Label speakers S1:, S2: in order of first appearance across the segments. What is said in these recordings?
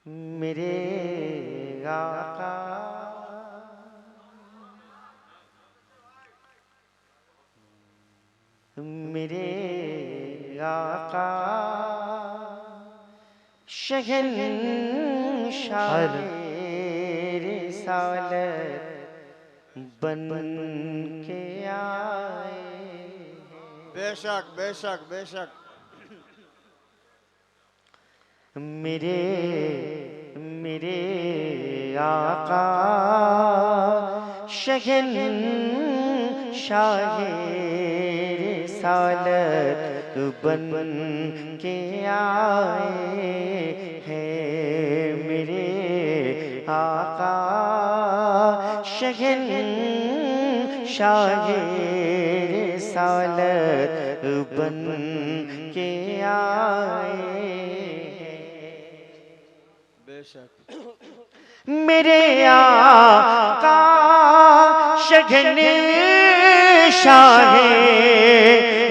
S1: मेरे आका मेरे आका शहंशाह रिसालत बन के आए।
S2: बेशक बेशक बेशक।
S1: मेरे मेरे आका शहंशाह रिसालत बन के आए हैं। मेरे आका शहंशाह रिसालत बन के आए।
S2: बेशक
S1: मेरे आका शहंशाह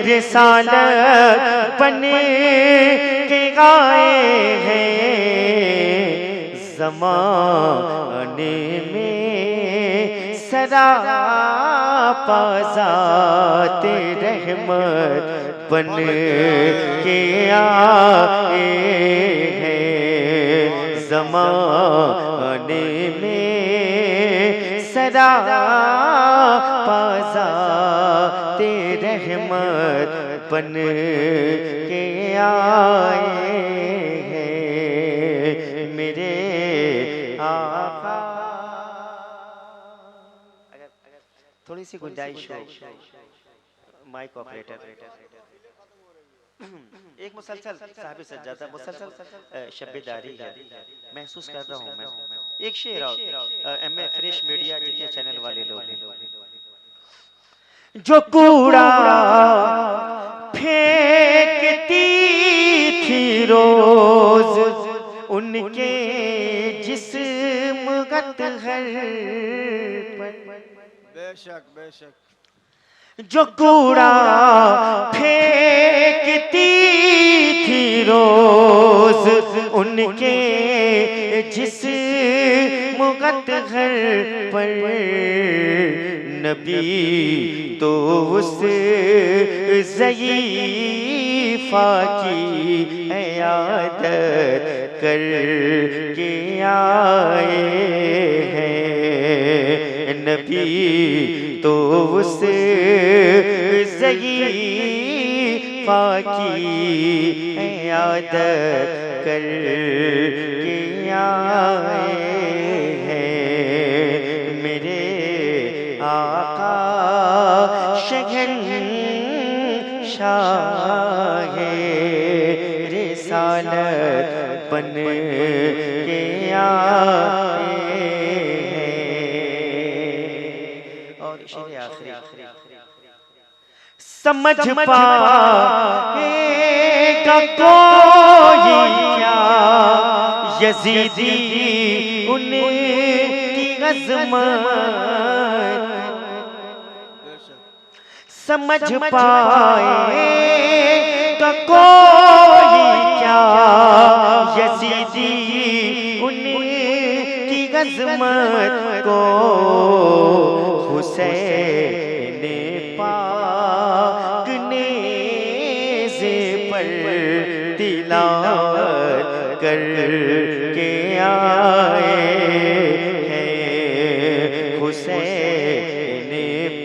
S1: रिसालत बन के आए हैं। ज़माने में सरापा ज़ात रहमत बन के आए हैं। ज़माने में सरापा ज़ात रहमत बन के आए हैं। मेरे आका थोड़ी सी गुंजाइश हो माइक ऑपरेटर, एक मुसलसल साहब सज्जादा मुसलसल शब्बेदारी है महसूस कर रहा हूँ मैं। एक शेर और एमए फ्रेश मीडिया जितने चैनल वाले लोग हैं, जो कूड़ा फेंकती थी रोज उनके जिस्म गत्थर पर।
S2: बेशक बेशक।
S1: जो कूड़ा फेंकती थी रोज उनके जिस्म गत्थर पर। नबी तो उस ज़ईफ़ा की इयादत कर के आए हैं। नबी तो उस ज़ईफ़ा की इयादत कर के आए हैं। मेरे आका शहंशाह रिसालत बन के आए हैं। और शेर आखिरी समझ पाएगा कोई क्या यजीदी उनकी अज़मत। समझ पाएगा कोई क्या यजीदी उनकी अज़मत को। हुसैन पाक नेज़े पर तिलावत कर के आए हैं। हुसैन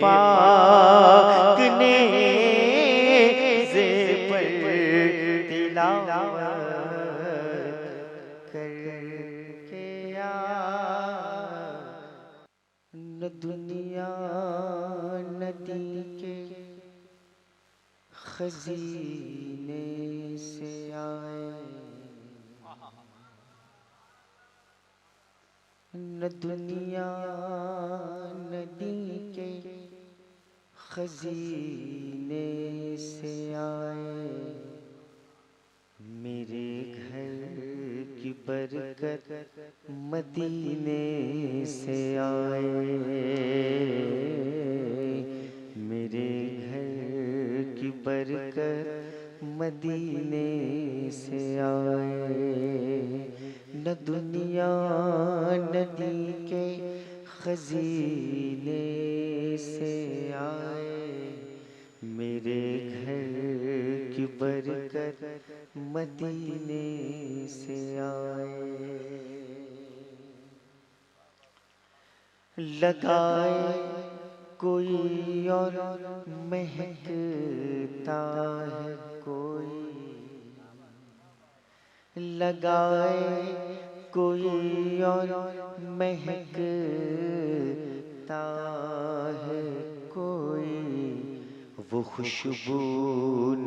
S1: पाक नेज़े पर तिलावत कर के आए। न दुनिया नदी के खजीने से आए, न दुनिया नदी के खजीने से आए। मेरे घर की बरकत मदीने से आए। मेरे घर की बरकत मदीने से आए। न न दुनिया नदी के खजीने से आए, मेरे घर की बरकत मदीने से आए। लगाए कोई और महकता है कोई, लगाए कोई और महकता है कोई, वो खुशबू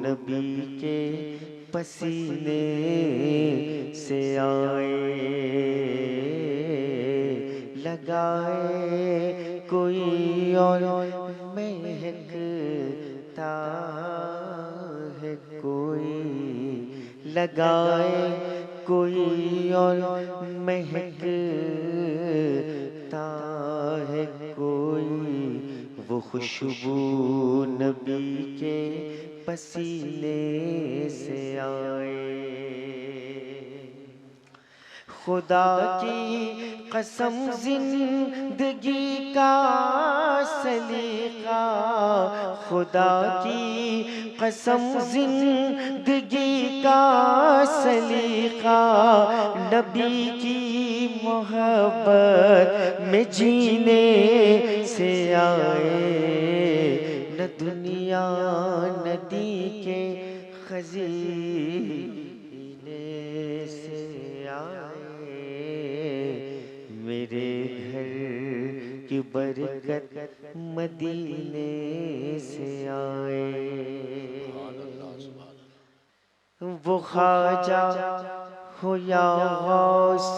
S1: नबी के पसीने से आए। लगाए कोई और महकता है कोई, लगाए कोई और महकता है कोई, वो खुशबू नबी के पसीने से आए। खुदा की कसम जिंदगी का सलीका, खुदा की कसम जिंदगी का सलीका, नबी की मोहब्बत में जीने से आए। न दुनिया नदी के खजीने से आए, मेरे घर की बरकत मदीने से आए। वो ख्वाजा हो या गौस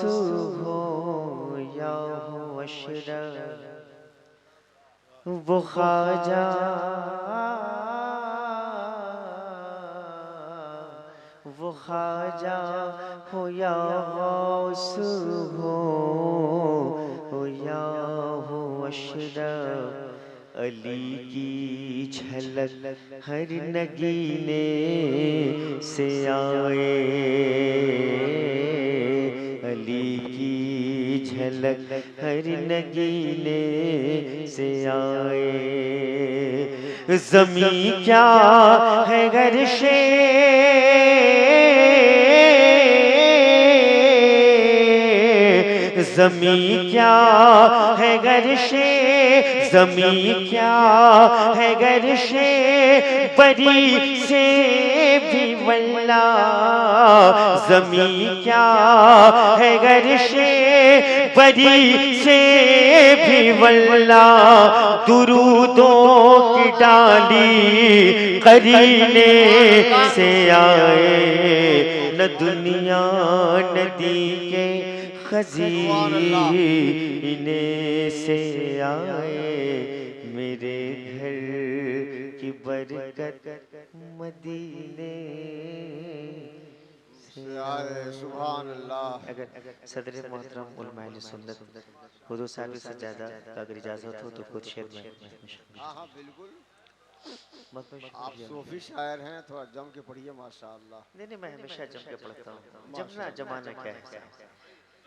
S1: हो या हो अशरफ, वो ख्वाजा वो ख्वाजा हो या गौस हो या हो अशरफ, अली की झलक हर नगीने से आए। अली की झलक हर नगीने से आए। ज़मीं क्या है गर्शे ज़मीं क्या है गर्शे, ज़मीं क्या है गर्शे बरी से भी वल्ला, ज़मीं क्या है गर्शे बरी से भी वल्ला, दुरूदों की डाली करीने से आए। न दुनिया नदी के खजीने से आए, मेरे घर की बरकत मदीने से आए।
S2: सुभान अल्लाह।
S1: अगर सदर मोहतरम उलमा अहले सुन्नत हुजूर साहब से ज़्यादा अगर इजाज़त हो तो खुद शेर में
S2: हाँ हाँ बिल्कुल,
S1: बहुत
S2: आप सूफी शायर हैं, थोड़ा जम के पढ़िए माशाअल्लाह।
S1: नहीं, मैं हमेशा जम के पढ़ता हूँ। जमना जमाना क्या है,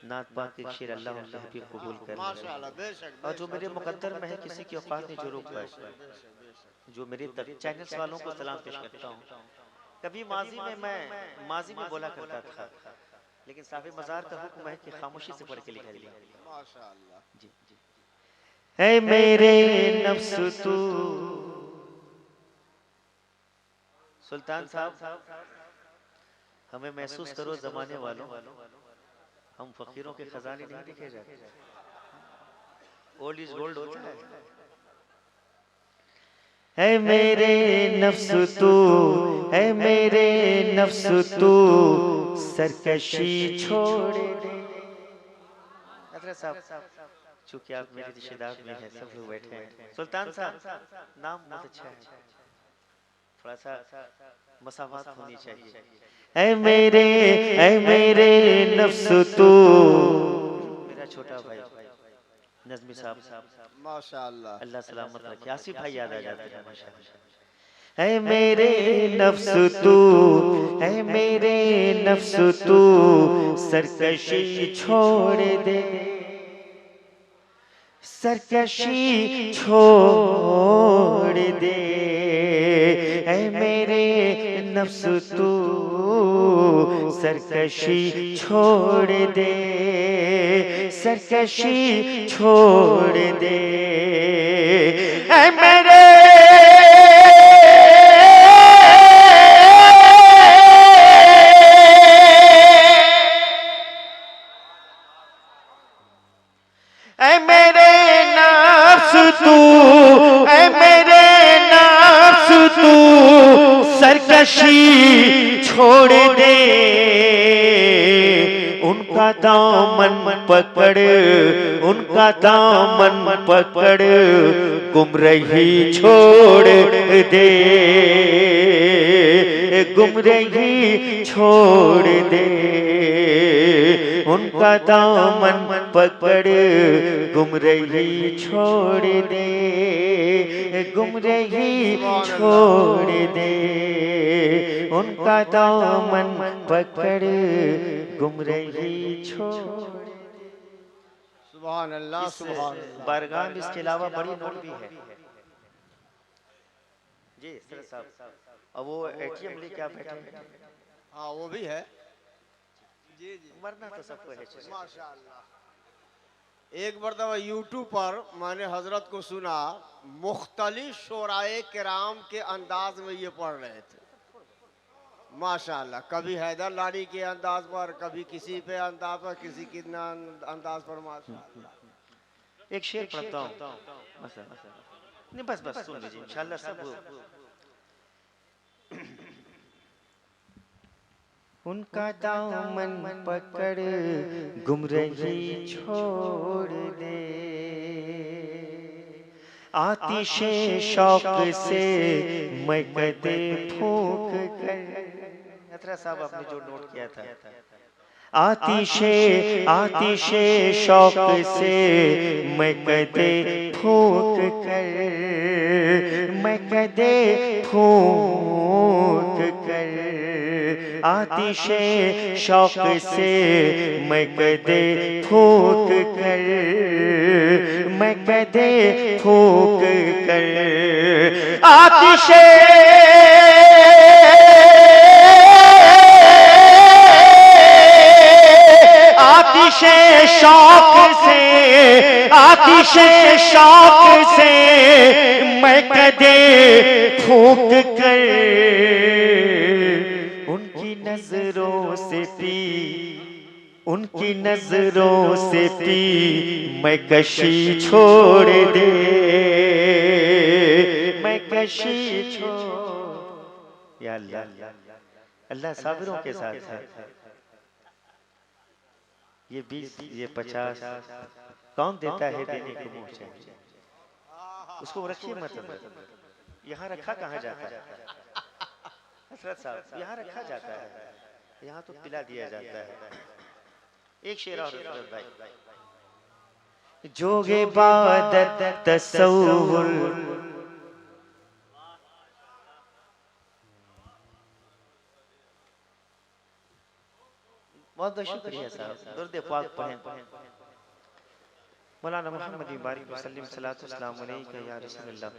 S1: नात पाक के शेर अल्लाह उनके हबीब कबूल कर ले।
S2: माशाअल्लाह, बेशक
S1: और जो मेरे मुकद्दर में है किसी की औकात नहीं जो रोक पाए। जो मेरे चैनल्स वालों को सलाम पेश करता हूँ। कभी माजी में मैं माजी में बोला करता था, लेकिन साहिब मज़ार का हुक्म है कि खामोशी से पढ़ के लिखा लिया।
S2: माशाअल्लाह।
S1: जी जी। ऐ मेरे नफ्स तू, सुल्तान साहब हमें महसूस करो जमाने वालों, हम फकीरों के खजाने नहीं लिखे जाते। ओल्ड इज गोल्ड होता है। ऐ मेरे नफ्स तू, ऐ मेरे नफ्स तू, सरकशी छोड़ दे। हजरत साहब चूंकि आप मेरे रिश्तेदार में हैं, सब लोग बैठे हैं। सुल्तान साहब नाम बहुत अच्छा है, थोड़ा सा मसावत होनी चाहिए। ऐ मेरे नफ्स तू, मेरा छोटा भाई नज़मी साहब
S2: माशाअल्लाह।
S1: अल्लाह सलामत रखे। आसिफ भाई याद आ जाते हैं माशाअल्लाह। ऐ मेरे नफ्स तू, ऐ मेरे नफ्स तू सरकशी छोड़ दे, सरकशी छोड़ दे। ऐ मेरे नफ्स तू सरकशी छोड़ दे, सरकशी छोड़ दे। ऐ मेरे ऐ मेरे नफ्स तू, ऐ मेरे नफ्स तू सरकशी छोड़ दे। उनका दामन पकड़, उनका दामन पकड़ गुमराही छोड़ दे, गुमराही छोड़ दे। उनका दामन पकड़ गुमराही छोड़ दे, गुमराही छोड़ दे। उनका दामन पकड़ गुमराही छोड़ दे।
S2: सुभान अल्लाह, सुभान अल्लाह।
S1: बारगाह में इसके अलावा बड़ी नोट भी है जी सर साहब। अब वो एटीएम लेके आप बैठे हैं।
S2: हाँ वो भी है जी जी,
S1: मरना तो सबको है।
S2: माशाअल्लाह। एक मरतबा यूट्यूब पर मैंने हजरत को सुना, मुख्तलिफ शोराए किराम के अंदाज में ये पढ़ रहे थे माशाअल्लाह। कभी हैदर लाड़ी के अंदाज पर, कभी किसी पे अंदाज पर, किसी के अंदाज पर माशाअल्लाह।
S1: एक शेर पढ़ता हूँ नहीं, बस बस सुन लीजिए इंशाल्लाह सब। उनका दामन पकड़ गुमराही छोड़ दे, आतिशे शौक से मैं कदे फूंक कर। अतरा साहब आपने जो नोट किया था, आतिशे आतिशे शौक से मैं कदे फूंक कर, मैं कदे फूंक कर। आतिशे शौक से मैं कदे फूंक कर, मैं कदे फूंक कर। आतिशे आतिशे शौक से, आतिशे शौक से मैं कदे फूंक कर। उनकी नजरों से पी, उनकी नजरों से पी मैं कशी छोड़ दे, मैं कशी छोड़। या अल्लाह, अल्लाह साबिरों के साथ है। ये 20 ये 50 कौन देता है, देने को मुंह चाहिए। उसको रखिए मत, यहाँ रखा कहाँ जाता है हसरत साहब, यहाँ रखा जाता है, यहाँ तो पिला दिया जाता है। एक शेर और हसरत भाई। जोगे इबादत तसव्वुर, बहुत बहुत शुक्रिया साहब। दुर्द पाक पढ़ें। मौलाना मोहम्मद बारिक वसल्लम सल्लल्लाहु अलैहि या रसूलल्लाह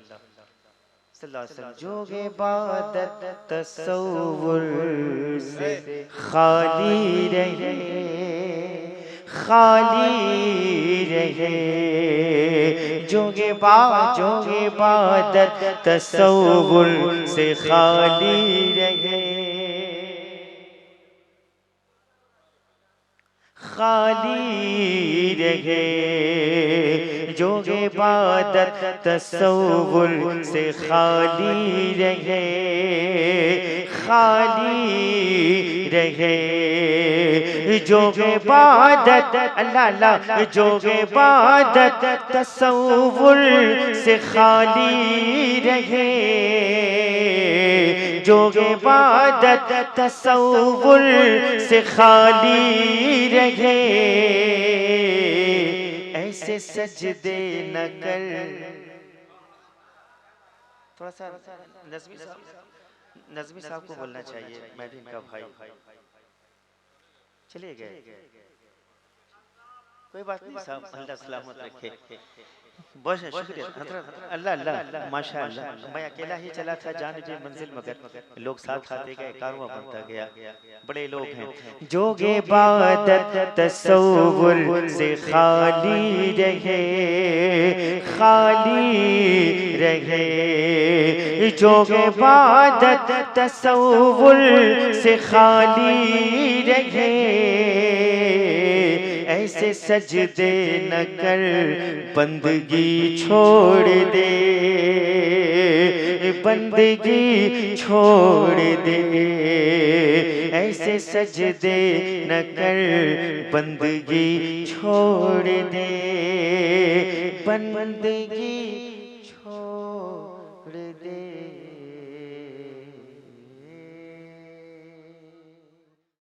S1: सल्लल्लाहु अलैहि वसल्लम। जोगे इबादत तसव्वुर से खाली रहे, खाली रहे। जोगे इबादत तसव्वुर से खाली रहे, खाली रहे। जोग इबादत तसव्वुर से खाली रहे, खाली रहे। जोग इबादत अल्लाह अल्लाह, जोग इबादत तसव्वुर से खाली रहे। जोग इबादत तसव्वुर से खाली रहे। ऐसे सजदे न कर, थोड़ा सा नज़मी साहब को बोलना चाहिए, मैं भी इनका भाई। चलिए गए, कोई बात नहीं साहब, अल्लाह सलामत रखे। बहुत शुक्रिया हज़रत, अल्लाह अल्लाह माशाअल्लाह। मैं अकेला ही चला था जानिबे मंजिल, मगर लोग साथ आते गए, कारवां बनता गया। बड़े लोग हैं जो इबादत तसव्वुर से खाली रहे, खाली रहे। जो इबादत तसव्वुर से खाली रहे, ऐसे सजदे न कर बंदगी छोड़ दे, बंदगी छोड़ दे। ऐसे सजदे न कर बंदगी छोड़ दे, बंदगी